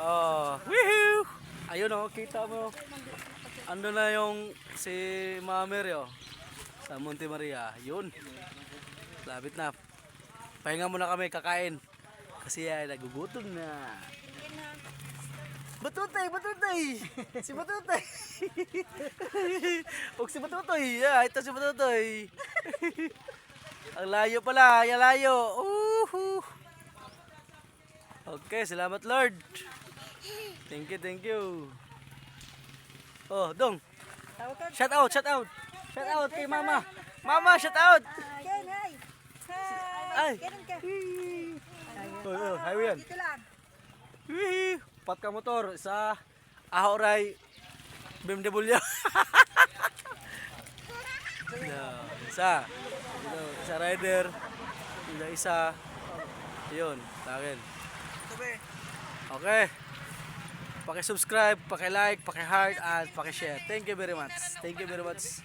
Oh, woohoo! Ayun oh, kita mo. Ando na yung si Mamer yo sa Monte Maria. Yun. Lapit na. Pahinga muna kami kakain. Kasi ay nagugutom na. Batutay, batutay. Si Batutay. Huwag si Batutoy. Ito si Batutoy. Ang layo pala, ang layo. Uhu. Okay, salamat Lord. Thank you, thank you. Oh, Dong. Shout out, shout out. Shout out kay Mama. Mama, shout out. Ken, hi. Ay. Kailan ka? Oh, highway yan. Dito lang. Wee! Pat ka motor sa Ahoray BMW. Isa. Isa rider. Isa. Yun, sa akin. Okay. Paki-subscribe, paki-like, paki-heart, at paki-share. Thank you very much. Thank you very much.